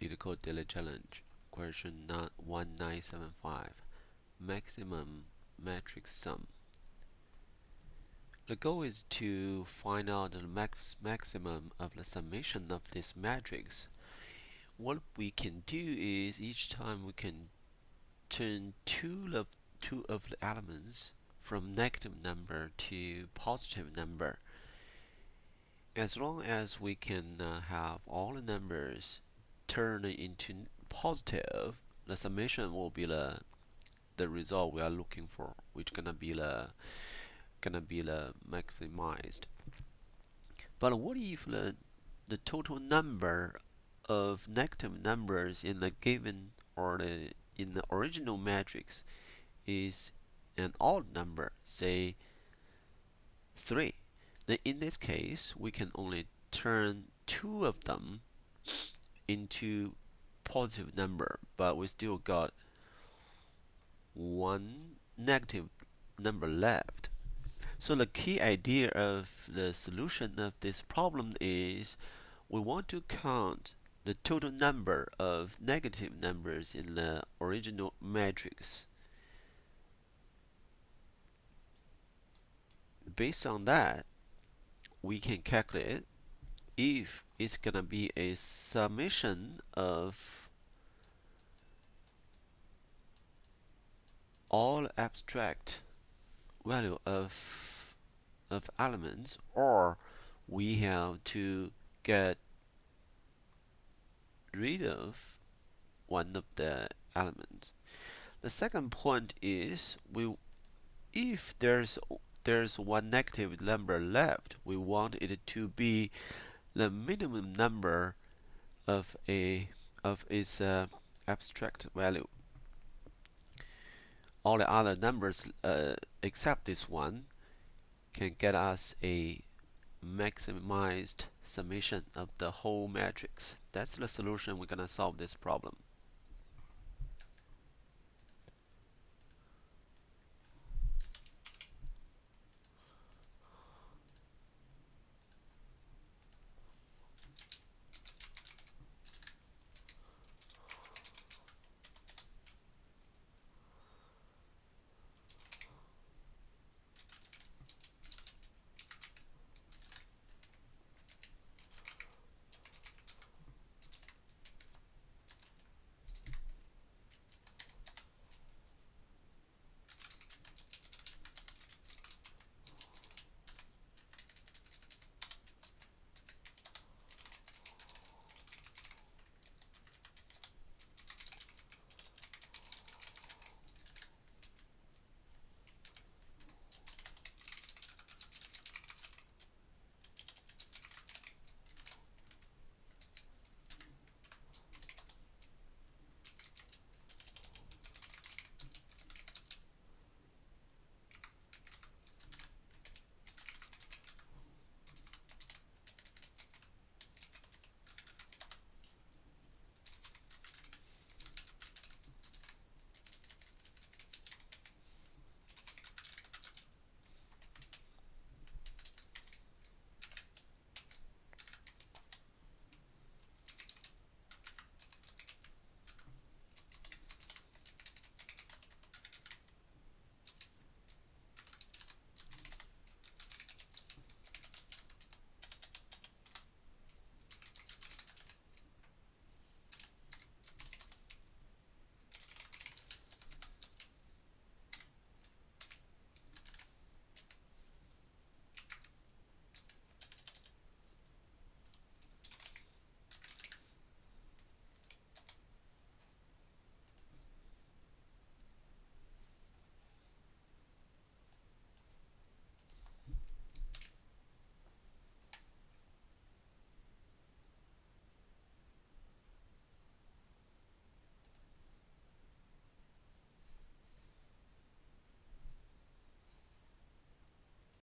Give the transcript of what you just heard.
Leetcode Daily Challenge, question 1975, maximum matrix sum. The goal is to find out the maximum of the summation of this matrix. What we can do is each time we can turn two of the elements from negative number to positive number. As long as we can have all the numbers turn into positive, the summation will be the result we are looking for, which gonna be the maximized. But what if the total number of negative numbers in the given or in the original matrix is an odd number, say 3? Then in this case, we can only turn two of them into positive number, but we still got one negative number left. So the key idea of the solution of this problem is we want to count the total number of negative numbers in the original matrix. Based on that, we can calculate if it's gonna be a summation of all abstract value of elements, or we have to get rid of one of the elements. The second point is if there's one negative number left, we want it to be the minimum number of its abstract value. All the other numbers except this one can get us a maximized summation of the whole matrix. That's the solution we're gonna solve this problem.